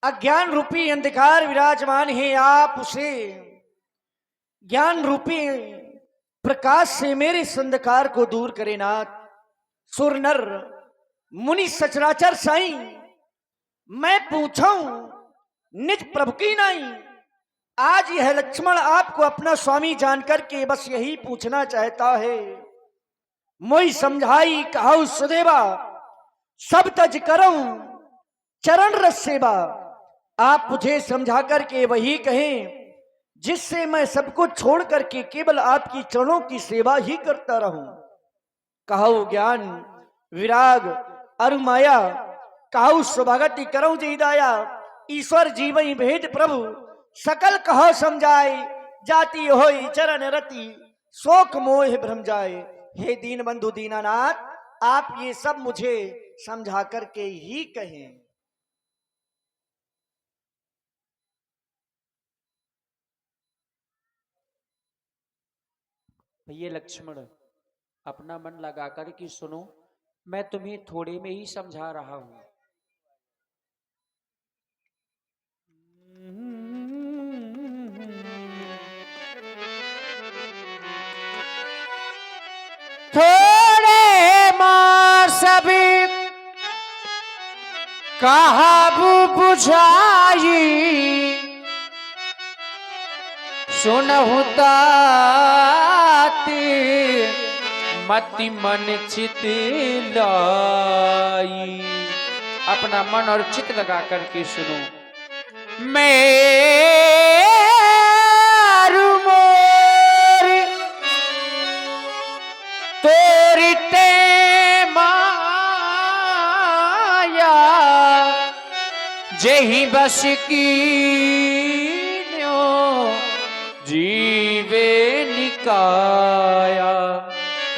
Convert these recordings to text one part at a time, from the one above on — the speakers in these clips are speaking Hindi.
अज्ञान रूपी अंधकार विराजमान है, आप उसे ज्ञान रूपी प्रकाश से मेरे इस अंधकार को दूर करे नाथ। सुर नर मुनि सचराचर साईं, मैं पूछूं निज प्रभु की नहीं। आज यह लक्ष्मण आपको अपना स्वामी जानकर के बस यही पूछना चाहता है। मोई समझाई कहाऊ सुदेवा, सब तज करऊं चरण रस सेवा। आप मुझे समझा करके वही कहें जिससे मैं सब कुछ छोड़ करके केवल आपकी चरणों की सेवा ही करता रहूं। कहाऊ ज्ञान विराग अरु माया, कहाऊ स्वभागति करऊं जी दाया। ईश्वर जीवई भेद प्रभु सकल कहो समझाए, जाति होई चरण रति शोक मोह भ्रम जाए। हे दीन बंधु दीनानाथ, आप ये सब मुझे समझा करके ही कहें। भैया लक्ष्मण, अपना मन लगाकर कि सुनो, मैं तुम्हें थोड़े में ही समझा रहा हूं। थोड़े मां सभी काबू बुझाई, सुनहु ताती मति मन चित लाई। अपना मन और चित लगा करके सुनो। मेरु मोर तोरिते माया, जेहि बस की जीवे निकाया।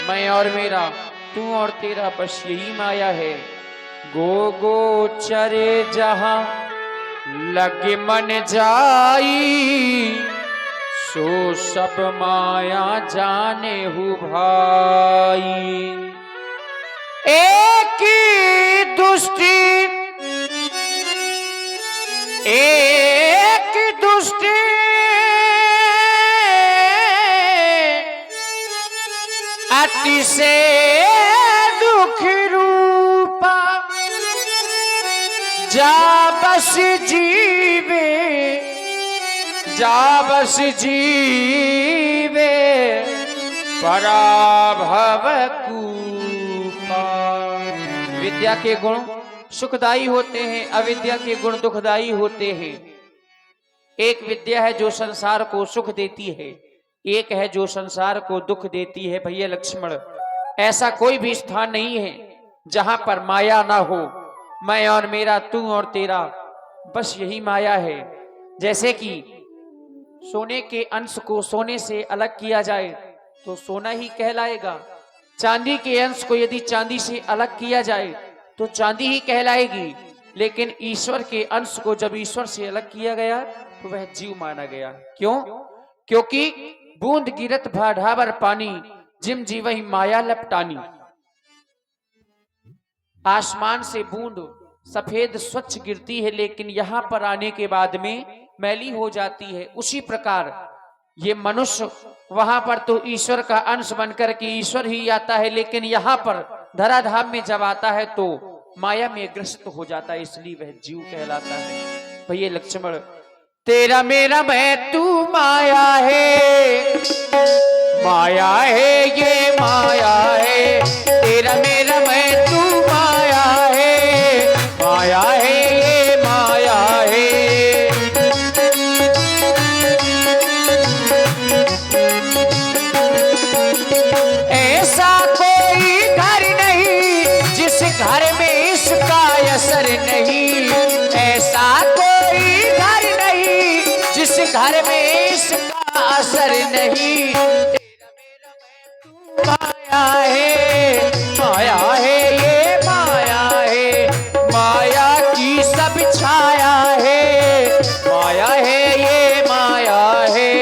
मैं और मेरा, तू और तेरा बस यही माया है। गो गो चरे जहां लगे मन जाई, सो सब माया जाने हु भाई। एक दुष्टि एक दुष्टि अति से दुख रूपा, जा बस जीवे जा बस जीवे पराभव कूपा। विद्या के गुण सुखदायी होते हैं, अविद्या के गुण दुखदायी होते हैं। एक विद्या है जो संसार को सुख देती है, एक है जो संसार को दुख देती है। भैया लक्ष्मण, ऐसा कोई भी स्थान नहीं है जहां पर माया ना हो। मैं और मेरा, तू और तेरा, बस यही माया है। जैसे कि सोने के अंश को सोने से अलग किया जाए तो सोना ही कहलाएगा। चांदी के अंश को यदि चांदी से अलग किया जाए तो चांदी ही कहलाएगी। लेकिन ईश्वर के अंश को जब ईश्वर से अलग किया गया तो वह जीव माना गया। क्यों? क्योंकि बूंद गिरत भाढ़ावर पानी, जिम जीवहि माया लपटानी। आसमान से बूंद सफेद स्वच्छ गिरती है, लेकिन यहां पर आने के बाद में मैली हो जाती है। उसी प्रकार ये मनुष्य वहां पर तो ईश्वर का अंश बनकर के ईश्वर ही आता है, लेकिन यहां पर धराधाम में जब आता है तो माया में ग्रस्त हो जाता है, इसलिए वह जीव कहलाता है। भैया लक्ष्मण, तेरा मेरा मैं तू माया है, माया है ये माया है। तेरा मेरा मैं तू माया है, माया है ये माया है। ऐसा कोई घर नहीं जिस घर में इसका असर नहीं, ऐसा कोई घर नहीं जिस घर में इसका असर नहीं। तेरा मेरा मैं तू माया है, माया है ये माया है। माया की सब छाया है, माया है ये माया है।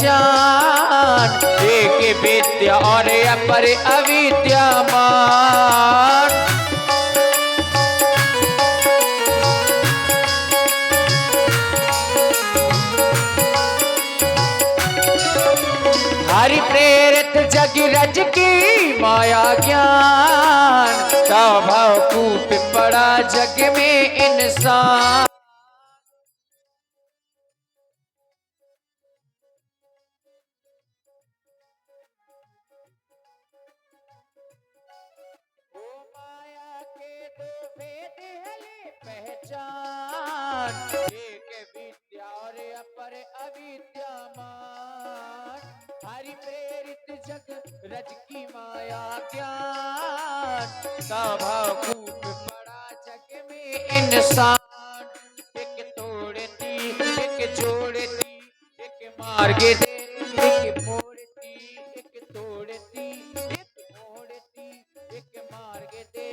पहचान, एक विद्या और अपर अविद्यमान। हरि प्रेरित जग रज की माया ज्ञान, स्वभाव कूट पड़ा जग में इंसान। पहचान, एक विद्या और अपर अविद्यमान। हरि प्रेरित जग रज की माया ज्ञान, स्वभाव कूट पड़ा जग में इंसान। एक तोड़ती एक जोड़ती एक मार्ग दे, एक मोड़ती एक तोड़ती एक मोड़ती एक मार्ग दे,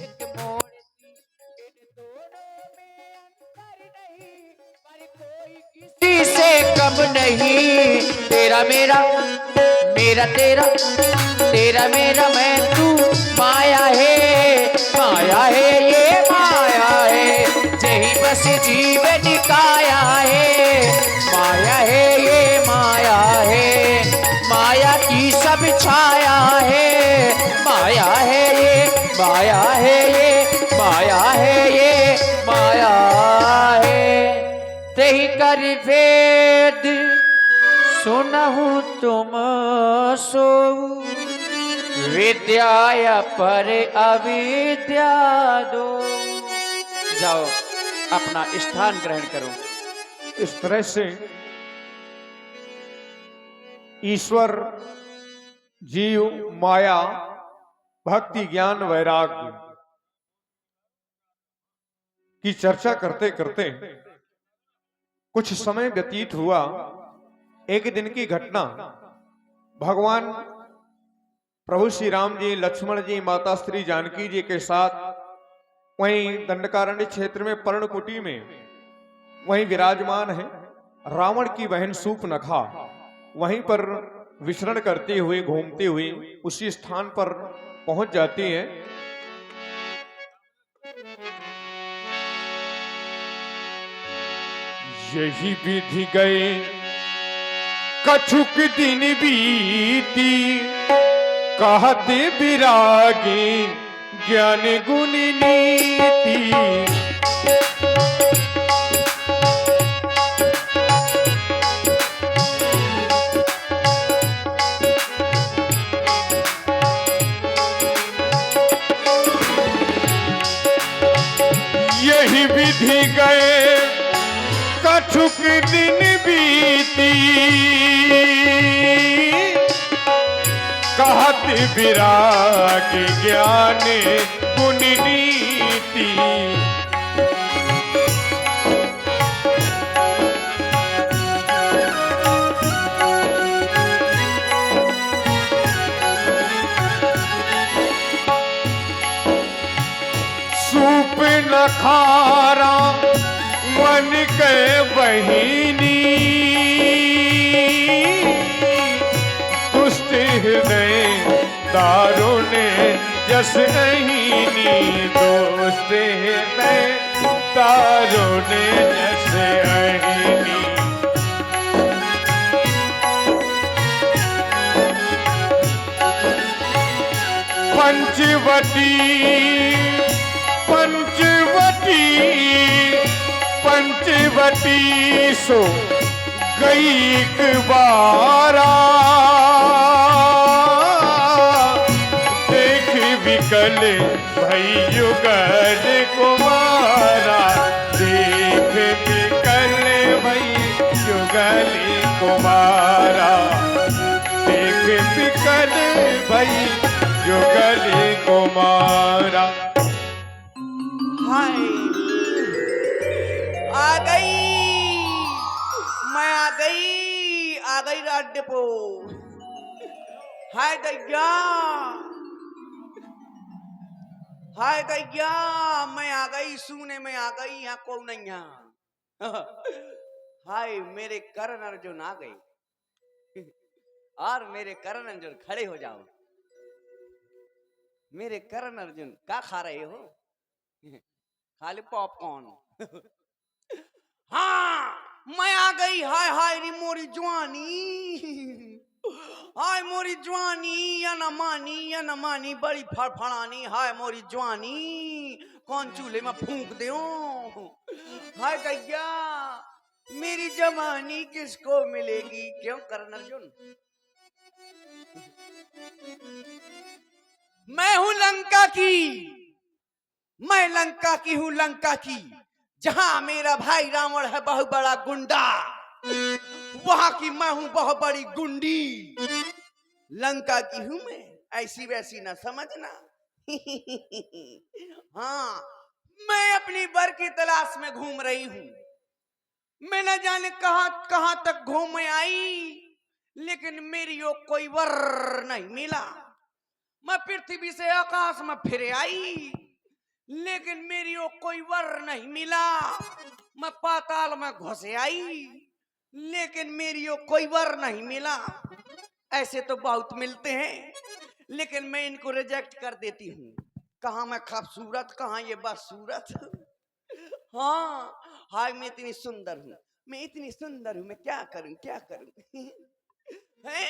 एक मोड़ती। इन दोनों में अंतर नहीं, पर कोई किसी से कम नहीं। तेरा मेरा मेरा तेरा, तेरा मेरा मैं तू, माया है ये माया है। यही बस जीवन काया है, माया है ये माया है। माया की सब छाया है, माया है ये माया है ये माया है ये माया है। तेहि कर वेद सुनहु तुम सो, विद्या पर अविद्या दो। जाओ अपना स्थान ग्रहण करो। इस तरह से ईश्वर, जीव, माया, भक्ति, ज्ञान, वैराग्य की चर्चा करते करते कुछ समय व्यतीत हुआ। एक दिन की घटना, भगवान प्रभु श्री राम जी, लक्ष्मण जी, माता श्री जानकी जी के साथ वहीं दंडकारण्य क्षेत्र में पर्णकुटी में वहीं विराजमान है। रावण की बहन सूर्पनखा वहीं पर विचरण करते हुए, घूमते हुए उसी स्थान पर पहुंच जाती है। यही विधि गए कछुक दिन बीती, कहते विरागी ज्ञान गुण नीति। यही विधि गए कछुक दिन बीती, कहत विराग ज्ञान गुण नीति। सूर्पनखा मन के बहिनी, दुष्ट हृदय दारुण जस अहिनी। दोस्त हृदय दारुण जस अहिनी। पंचवटी पंचवटी पंचवटी सो गई एक बारा, देख विकल भई युगल कुमारा। देख विकल भई युगल कुमारा, देख विकल भई युगल कुमारा। हाय आ गई, मैं आ गई रात डिपो। हाय दैया, हाय दैया, मैं आ गई, सुने में आ गई, यहाँ कौन नहीं यहाँ। हाय मेरे करण अर्जुन आ गई। और मेरे करण अर्जुन खड़े हो जाओ। मेरे करण अर्जुन क्या खा रहे हो? खाली पॉपकॉर्न। हाँ मैं आ गई। हाय हाय री मोरी जवानी, हाय मोरी जवानी, या न मानी बड़ी फड़फड़ानी। हाय मोरी जवानी, कौन चूल्हे में फूंक दे। हाय गैया मेरी जवानी किसको मिलेगी? क्यों करण अर्जुन? मैं हूं लंका की, मैं लंका की हूं, लंका की। जहां मेरा भाई रावण है बहुत बड़ा गुंडा, वहां की मैं हूं बहुत बड़ी गुंडी। लंका की हूं मैं, ऐसी वैसी ना समझना। हाँ मैं अपनी वर की तलाश में घूम रही हूं। मैं न जाने कहां कहां तक घूम आई, लेकिन मेरी वो कोई वर नहीं मिला। मैं पृथ्वी से आकाश में फिर आई, लेकिन मेरी वो कोई वर नहीं मिला। मैं पाताल में घुस आई, लेकिन मेरी वो कोई वर नहीं मिला। ऐसे तो बहुत मिलते हैं, लेकिन मैं इनको रिजेक्ट कर देती हूँ। कहाँ मैं खूबसूरत, कहाँ ये बदसूरत। हाँ हाय मैं इतनी सुंदर हूँ, मैं इतनी सुंदर हूँ, मैं क्या करूँ क्या करूँ। है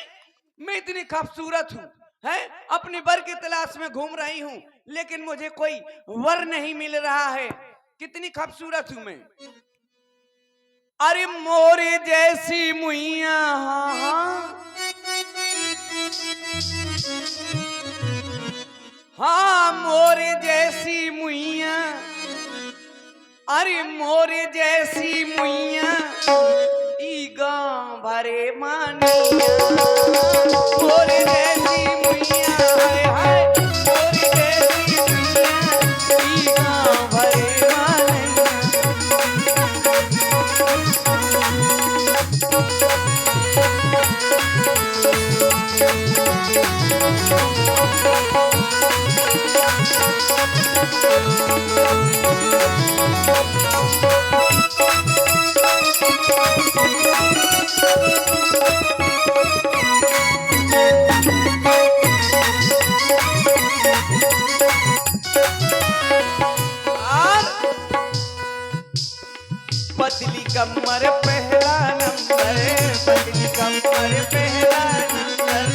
मैं इतनी खूबसूरत हूँ, है अपनी वर की तलाश में घूम रही हूँ, लेकिन मुझे कोई वर नहीं मिल रहा है। कितनी खूबसूरत हूँ मैं। अरे मोरे जैसी मुइया, हाँ मोरे जैसी मुइया, अरे मोरे जैसी मुइया, ई गाँव भरे मानिया। मोरे जैसी मुइया, हाय हाय मोरे जैसी मुइया, ई गाँव भरे मानिया। पतली कमर पहला नंबर, पतली कमर पहला नंबर।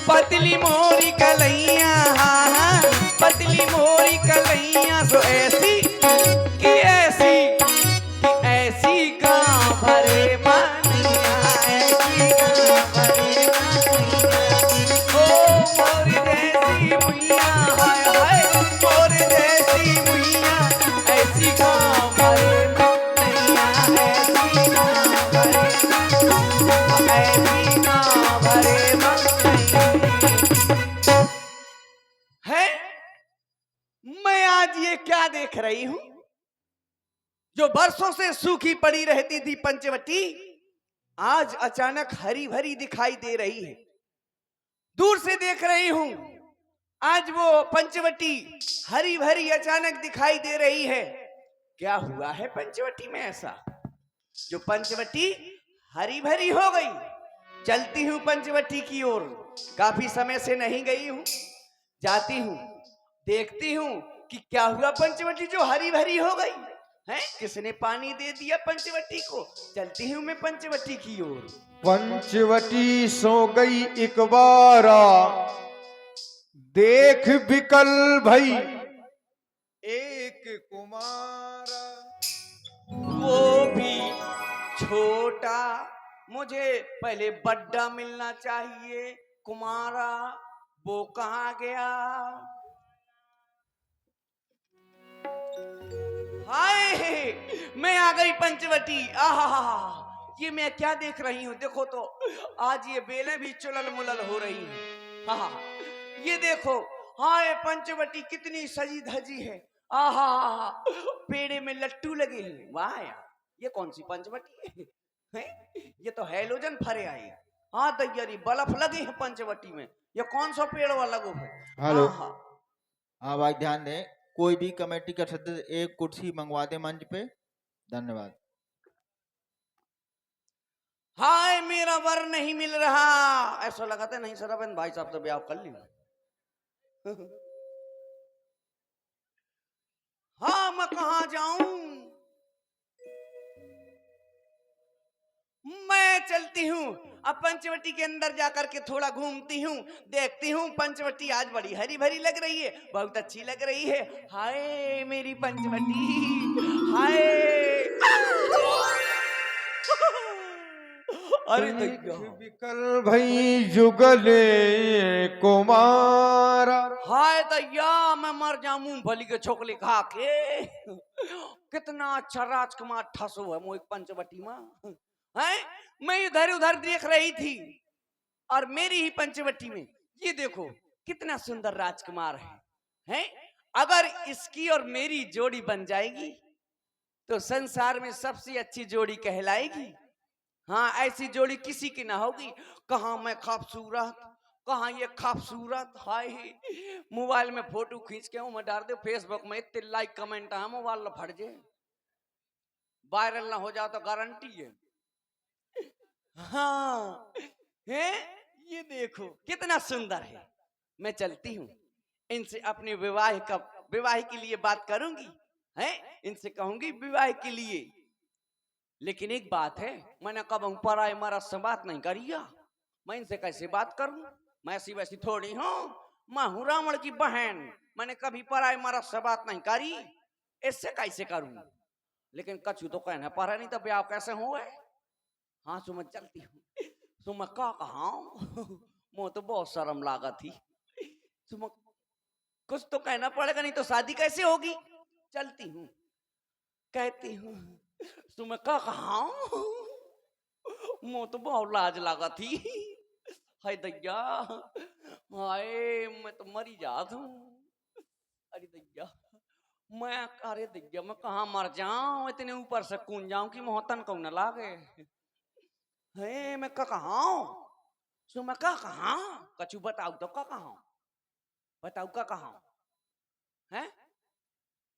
पतली मोरी कलैया, हाँ हाँ पतली मोरी कलैया, सो ऐसी कि ऐसी कि ऐसी गाँव भरे मानिया, ऐसी गाँव भरे मानिया। ओ मोरी जैसी मुइया, हाय हाय मोरी जैसी मुइया, ऐसी गाँव भरे मानिया, ऐसी गाँव भरे, ऐसी गाँव भरे मानिया। है मैं आज ये क्या देख रही हूं? जो बरसों से सूखी पड़ी रहती थी पंचवटी, आज अचानक हरी भरी दिखाई दे रही है। दूर से देख रही हूं, आज वो पंचवटी हरी भरी अचानक दिखाई दे रही है। क्या हुआ है पंचवटी में ऐसा जो पंचवटी हरी भरी हो गई? चलती हूं पंचवटी की ओर, काफी समय से नहीं गई हूं, जाती हूं, देखती हूं कि क्या हुआ पंचवटी जो हरी भरी हो गई है। किसने पानी दे दिया पंचवटी को? चलती हूं मैं पंचवटी की ओर। पंचवटी सो गई एक बारा, देख बिकल भई एक कुमारा। वो भी छोटा, मुझे पहले बड्डा मिलना चाहिए। कुमारा वो कहाँ गया? हाय मैं आ गई पंचवटी। आहा ये मैं क्या देख रही हूँ? देखो तो आज ये बेलें भी चुलल मुलल हो रही हैं। हाँ ये देखो, हाय पंचवटी कितनी सजी धजी है। आहा पेड़े में लट्टू लगे हैं। वाह यार ये कौन सी पंचवटी है? ये तो हैलोजन फरे आए। हाँ दैयरी बल्ब लगे हैं पंचवटी में। ये कौन सा पेड़ वाला गो है? हेलो। आहा, हाँ भाई ध्यान दें, कोई भी कमेटी का सदस्य एक कुर्सी मंगवा दे मंच पे, धन्यवाद। हाय मेरा वर नहीं मिल रहा, ऐसा लगा था नहीं सराबंद भाई साहब से ब्याह कर लिया। हाँ मैं कहाँ जाऊं, मैं चलती हूँ अब पंचवटी के अंदर जाकर के थोड़ा घूमती हूँ, देखती हूँ पंचवटी आज बड़ी हरी भरी लग रही है, बहुत अच्छी लग रही है। हाय मेरी पंचवटी, हाय अरे दैया, विकल भई जुगले कुमारा। हाय दैया मैं मर जाऊं मूंगफली के छोकले खा के। कितना अच्छा राजकुमार ठसो है मोह पंचवटी में है। मैं इधर उधर देख रही थी और मेरी ही पंचवटी में ये देखो कितना सुंदर राजकुमार है? अगर इसकी और मेरी जोड़ी बन जाएगी तो संसार में सबसे अच्छी जोड़ी कहलाएगी। हाँ ऐसी जोड़ी किसी की ना होगी। कहाँ मैं खूबसूरत, कहाँ ये खूबसूरत। हाय मोबाइल में फोटो खींच के मैं डाल दे फेसबुक में, इतने लाइक कमेंट है मोबाइल फट जाए, वायरल ना हो जाए तो गारंटी है। हाँ है ये देखो कितना सुंदर है। मैं चलती हूँ इनसे अपने विवाह के लिए बात करूंगी, है इनसे कहूंगी विवाह के लिए। लेकिन एक बात है, मैंने कब पराए मरद से बात नहीं करिया, मैं इनसे कैसे बात करूं? मैं ऐसी वैसी थोड़ी हूं, मैं हूं रावण की बहन, मैंने कभी पराए मरद से बात नहीं करी, इससे कैसे करूं? लेकिन कछु तो कहना पड़ा नहीं तो ब्याह कैसे हुए। हाँ सो मैं चलती हूँ, सो मैं का कहा मुझे तो बहुत शर्म लागा थी। सो कुछ तो कहना पड़ेगा नहीं तो शादी कैसे होगी। चलती हूँ कहती हूँ सो मैं का कहा मुझे तो बहुत लाज लागा थी। हाय दैया, हाय मैं तो मरी जात हूँ। अरे दैया अरे दैया मैं कहाँ मर जाऊं, इतने ऊपर से कूद जाऊं कि मोहतन को न लागे। है मैं का कहा सो मैं का कहा, कछु बताऊ तो का कहा, बताऊ का कहा है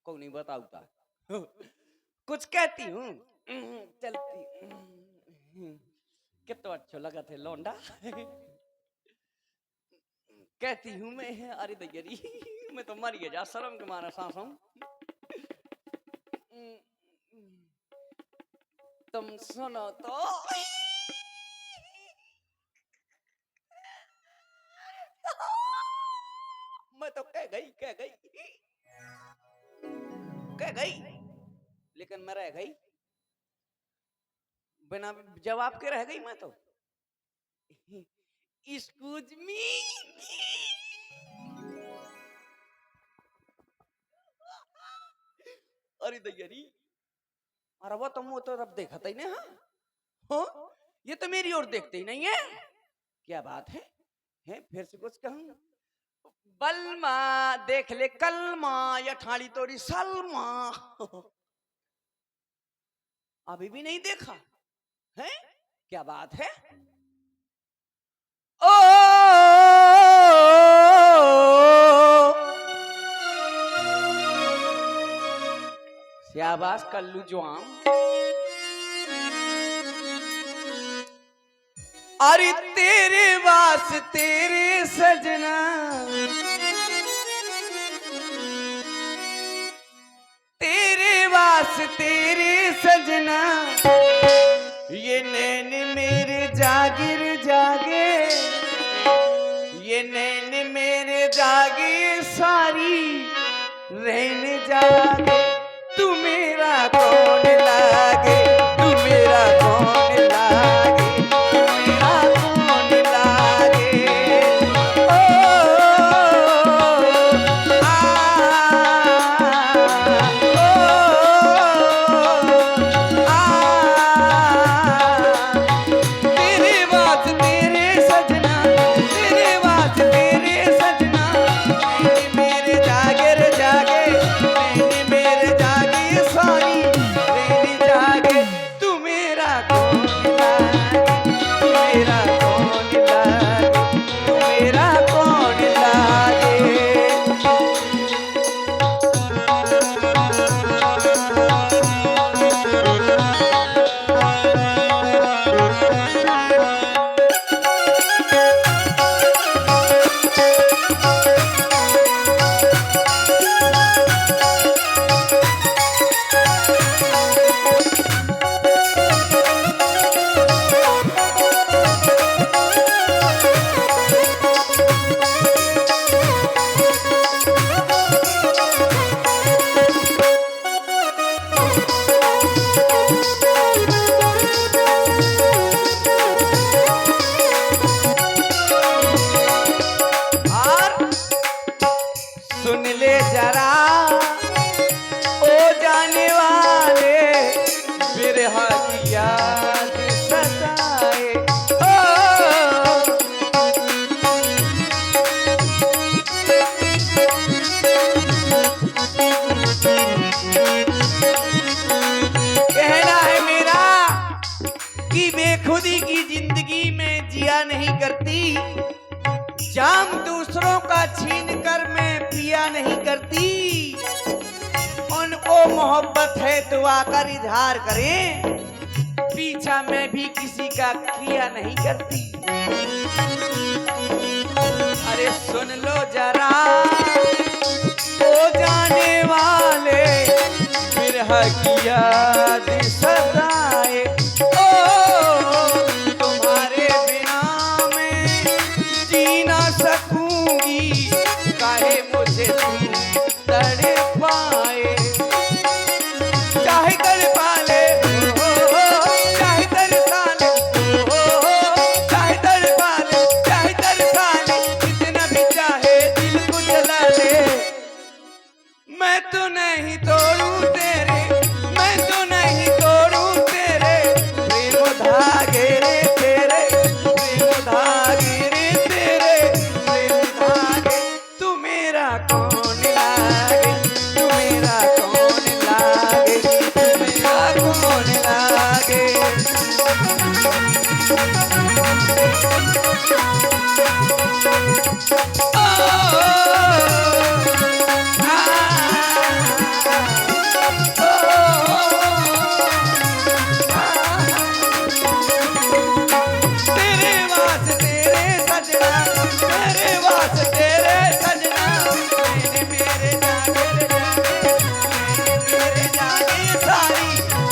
को नहीं बताऊता। कुछ कहती हूँ चलती कितना अच्छा लगा थे लौंडा। कहती हूँ मैं अरे दैयरी मैं तो मर गया शर्म के मारा सांसों। तुम सुनो तो मैं तो कह गई लेकिन मैं रह गई, बिना जवाब के रह गई मैं तो। एक्सक्यूज मी, अरे दैयरी अरे वो तुम तो अब देखा ही नहीं। हाँ ये तो मेरी ओर देखते ही नहीं है, क्या बात है? फिर से कुछ कहूं बलमा देख ले कलमा या ठाड़ी तोरी सलमा। अभी भी नहीं देखा है, क्या बात है? ओ शाबाश कल्लू जवान। अरे तेरे वास तेरे सजना, तेरे वास तेरे सजना, ये नैन मेरे जागिर जागे, ये नैन मेरे जागे सारी रहन जागे। तू मेरा कौन लागे, तू मेरा कौन लागे, तू मेरा कौन लागे। ओ तेरे बात तेरे सजना, तेरे बात तेरे सजना, मेरे जागर जागे, मेरे मोहब्बत है तो आकर इजहार करें, पीछा मैं भी किसी का किया नहीं करती। अरे सुन लो जरा ओ जाने वाले, बिरह की याद सताए, ओ तुम्हारे बिना मैं जी ना सकूंगी, काहे मुझे तुम तड़पाए। चाहे तड़पा ले, चाहे तरसा ले, चाहे तड़पा ले, चाहे तरसा ले, जितना भी चाहे दिल को जला ले, मैं तो नहीं तोड़ूं तेरे, मैं तो नहीं तोड़ूं तेरे प्रेम धागे रे तेरे, प्रेम धागे रे तेरे, प्रेम धागे। तू मेरा कौन लागे, तू मेरा कौन लागे, तू मेरा कौन लागे। तेरे वास्ते तेरे सजना, तेरे वास्ते तेरे सजना, मैंने मेरे जागे रे जागे, मैंने मेरे जागे सारी,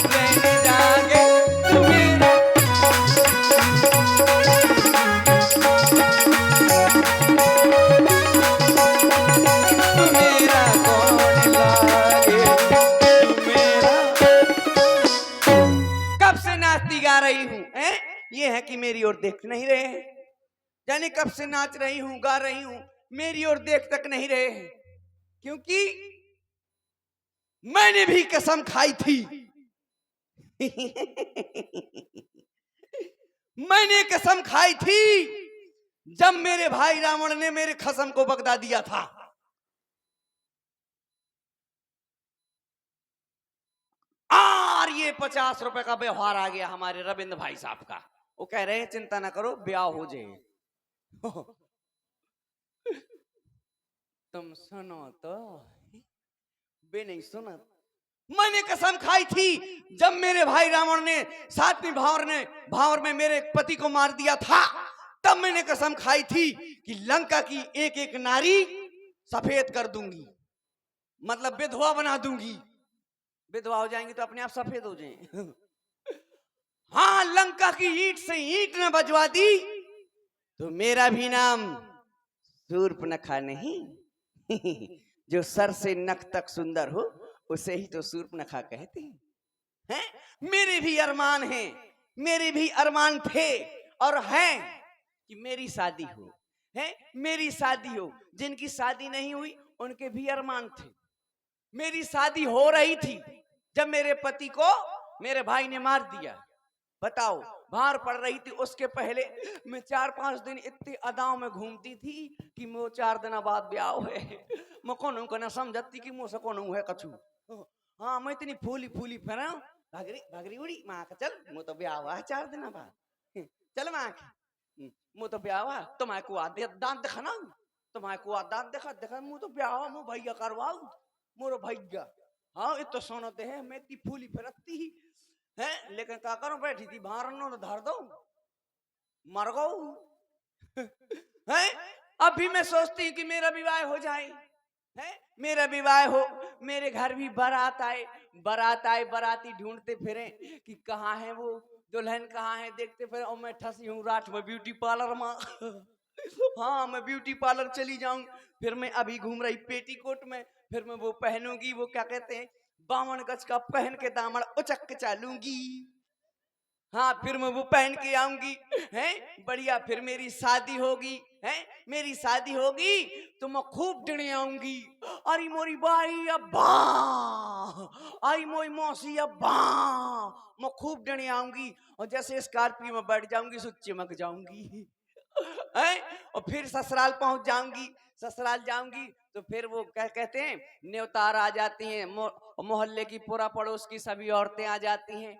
मैंने जागे तू मेरा। तू मेरा कौन लागे, तू मेरा। कब से नाचती गा रही हूँ, हैं? ये है कि मेरी ओर देख नहीं रहे हैं। जाने कब से नाच रही हूँ, गा रही हूँ, मेरी ओर देख तक नहीं रहे हैं, क्योंकि मैंने भी कसम खाई थी। मैंने कसम खाई थी जब मेरे भाई रावण ने मेरे कसम को बगदा दिया था। और ये 50 रुपए का व्यवहार आ गया हमारे रविंद्र भाई साहब का। वो कह रहे हैं चिंता ना करो, ब्याह हो जाए। तुम सुनो तो, बे नहीं सुना। मैंने कसम खाई थी जब मेरे भाई रावण ने सातवीं भावर में मेरे पति को मार दिया था, तब मैंने कसम खाई थी कि लंका की एक एक नारी सफेद कर दूंगी, मतलब विधवा बना दूंगी। विधवा हो जाएंगी तो अपने आप सफेद हो जाएंगे। हाँ, लंका की ईंट से ईंट न बजवा दी तो मेरा भी नाम शूर्पणखा नहीं। जो सर से नख तक सुंदर हो उसे ही तो शूर्पणखा कहते हैं। मेरे भी अरमान हैं, मेरे भी अरमान थे और हैं कि मेरी शादी हो, है मेरी शादी हो। जिनकी शादी नहीं हुई उनके भी अरमान थे। मेरी शादी हो रही थी जब मेरे पति को मेरे भाई ने मार दिया। बताओ, भार पड़ रही थी। उसके पहले मैं 4-5 दिन इतनी अदाओं में घूमती थी कि वो 4 दिन बाद ब्याह है। मैं कौन को ना समझती कि मुझसे कौन है कछु। हाँ, मैं इतनी फूली फूली फिर भागरी भागरी उड़ी माँ का चल, वो तो ब्याह हुआ है 4 दिन बाद। चल माँ मुँह तो ब्याह हुआ, तुम्हारे को दांत दिखा ना, तुम्हारे को दांत दिखा दिखा, मुँह तो ब्याह हुआ, मुँह भैया करवाऊ मोरो भैया। हाँ, इतो सुनते हैं, मैं इतनी फूली फिरती ही है, लेकिन क्या करूं, बैठी थी भारनो तो धर दो, मर गऊ। है अभी मैं सोचती हूँ कि मेरा विवाह हो जाए, है मेरा विवाह हो, मेरे घर भी बारात आए, बाराती ढूंढते फिरे कि कहाँ है वो दुल्हन, कहाँ है, देखते फिर। और मैं ठसी हूँ रात में ब्यूटी पार्लर में। हाँ, मैं ब्यूटी पार्लर चली जाऊं, फिर मैं अभी घूम रही पेटीकोट में, फिर मैं वो पहनूंगी, वो क्या कहते हैं 52 गज का पहन के दामन उचक के चालूंगी। हाँ, फिर मैं वो पहन के आऊंगी, हैं बढ़िया। फिर मेरी शादी होगी, हैं मेरी शादी होगी तो मैं खूब डिने आऊंगी। अरे मोरी बाई अब्बा, आई मोई मौसी अब्बा, मैं खूब डिने आऊंगी। और जैसे स्कॉर्पियो में बैठ जाऊंगी सो चिमक जाऊंगी। और फिर ससुराल पहुंच जाऊंगी। ससुराल जाऊंगी तो फिर वो क्या कहते हैं न्योतार आ जाती हैं, मोहल्ले की पूरा पड़ोस की सभी औरतें आ जाती हैं,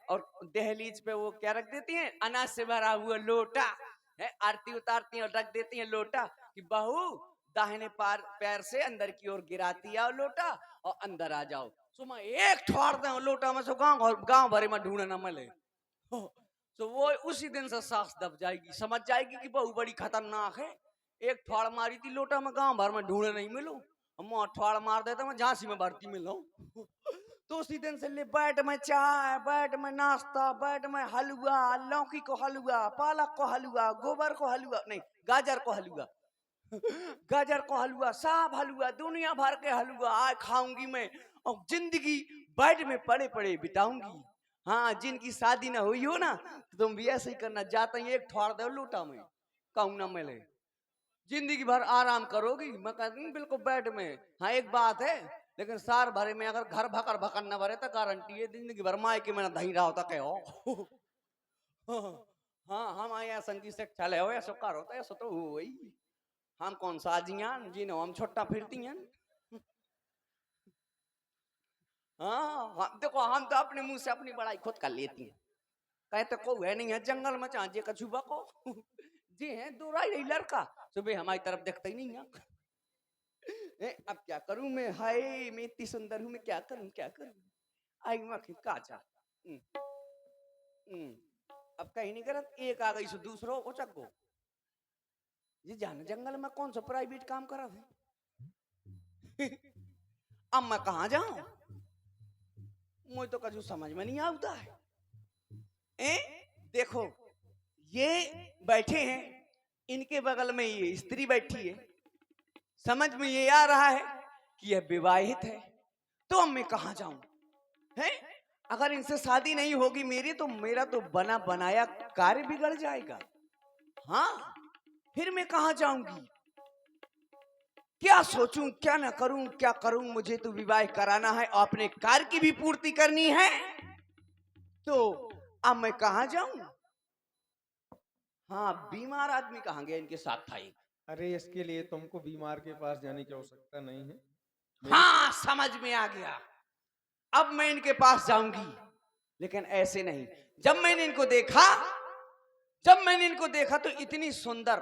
और दहलीज पे वो क्या रख देती हैं, अनाज से भरा हुआ लोटा, आरती उतारती हैं और रख देती हैं लोटा कि बहू दाहिने पैर से अंदर की ओर गिराती आओ लोटा और अंदर आ जाओ। सो मैं एक ठोड़ दे लोटा में, सो गांव भरे में ढूंढे ना मिले। तो वो उसी दिन से सास दब जाएगी, समझ जाएगी कि बहु बड़ी खतरनाक है। एक ठोड़ मारी थी लोटा में, गांव भर में ढूंढे नहीं मिलो। मैं ठोड़ मार देता, मैं झांसी में भर्ती मिला। तो उसी दिन से ले बैठ में चाय, बैठ में नाश्ता, बैठ में हलवा, लौकी को हलवा, पालक को हलवा, गोबर को हलवा, नहीं गाजर को हलवा, गाजर को हलवा, साब हलवा, दुनिया भर के हलवा आज खाऊंगी मैं, और जिंदगी बेड में पड़े पड़े बिताऊंगी। हाँ, जिनकी शादी ना हुई हो ना, तो तुम भी ऐसे ही करना। जाते ही एक ठोड़ दो लोटा में, कहूं ना मिले, जिंदगी भर आराम करोगी। मैं कहती हूँ बिल्कुल बेड में। हाँ, एक बात है, लेकिन सार भरे में अगर घर भकर भकर न भरे तो गारंटी है जिंदगी भर माए के मैंने दही रहा होता कहो। हाँ, हम आए संगी से चले हो, ऐसा कर होता, ऐसा तो हो वही। हम कौन सा जियान जिन्हों हम छोटा फिरती हैं। हाँ, देखो हम तो अपने मुंह से अपनी बड़ाई खुद कर लेती हैं। कहते को है नहीं है जंगल में चांजे का छुबा को जी है दूरा ही लड़का, सुबह हमारी तरफ देखता ही नहीं है। अब क्या करूं मैं, हाय मैं इतनी सुंदर हूं, मैं क्या करूं। आई मखी काचा। अब कहीं नहीं करत, एक आ गई सो दूसरो को चक्को। ये जाने जंगल में कौन सा प्राइवेट काम करा थे। अब मैं कहा जाऊं, मुझे तो कजू समझ में नहीं आता है। देखो ये बैठे हैं, इनके बगल में ये स्त्री बैठी है, समझ में ये आ रहा है कि यह विवाहित है। तो अब मैं कहां जाऊं है? अगर इनसे शादी नहीं होगी मेरी, तो मेरा तो बना बनाया कार्य बिगड़ जाएगा। हाँ, फिर मैं कहां जाऊंगी, क्या सोचूं, क्या ना करूं, क्या करूं। मुझे तो विवाह कराना है और अपने कार्य की भी पूर्ति करनी है। तो अब मैं कहां जाऊं? हाँ, बीमार आदमी कहां गया, इनके साथ था एक। अरे इसके लिए तुमको बीमार के पास जाने की आवश्यकता नहीं है। हाँ, समझ में आ गया। अब मैं इनके पास जाऊंगी, लेकिन ऐसे नहीं। जब मैंने इनको देखा तो इतनी सुंदर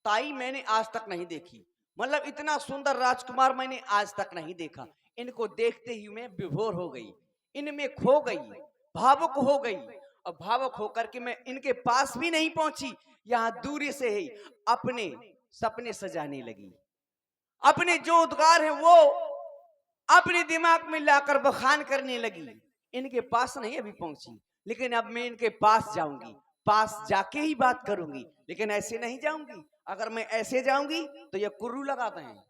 ताई मैंने आज तक नहीं देखी। मतलब इतना सुंदर राजकुमार मैंने आज तक नहीं देखा। इनको देखते ही मैं विभोर हो गई, इनमें खो गई, भावुक हो गई। और भावुक होकर के मैं इनके पास भी नहीं पहुंची, यहां दूरी से ही अपने सपने सजाने लगी। अपने जो उद्गार है वो अपने दिमाग में लाकर बखान करने लगी। इनके पास नहीं अभी पहुंची, लेकिन अब मैं इनके पास जाऊंगी, पास जाके ही बात करूंगी। लेकिन ऐसे नहीं जाऊंगी, अगर मैं ऐसे जाऊंगी तो ये कुर्रू लगाते हैं,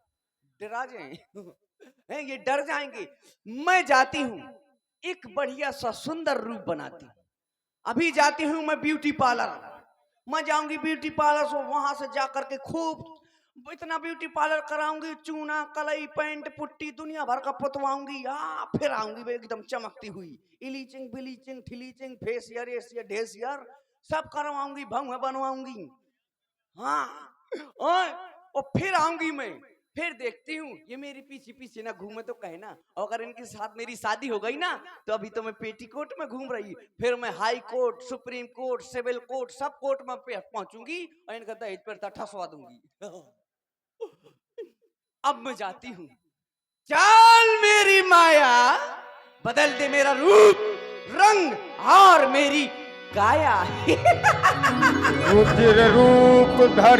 डरा जाए ये डर जाएंगे। मैं जाती हूं, एक बढ़िया सा सुंदर रूप बनाती हूं। अभी जाती हूं मैं ब्यूटी पार्लर, मैं जाऊंगी ब्यूटी पार्लर से, वहां से जाकर के खूब इतना ब्यूटी पार्लर कराऊंगी, चूना कलई पेंट पुट्टी दुनिया भर का पुतवाऊंगी। फिर आऊंगी एकदम चमकती हुई, इलीचिंग बिलीचिंग ठिलीचिंग फेसियर एसियर ढेसियर सब करवाऊंगी, भंग बनवाऊंगी। हाँ, और फिर आऊंगी मैं, फिर देखती हूँ ये मेरे पीछे पीछे ना घूमे तो कहे ना। और अगर इनके साथ मेरी शादी हो गई ना, तो अभी तो मैं पेटीकोट में घूम रही, फिर मैं high court, supreme court, civil court, सब कोर्ट में पहुंचूंगी और इनका दहेज पर ठसवा दूंगी। अब मैं जाती हूँ, चल मेरी माया बदल दे मेरा रूप रंग और मेरी काया। रुचिर रूप धरी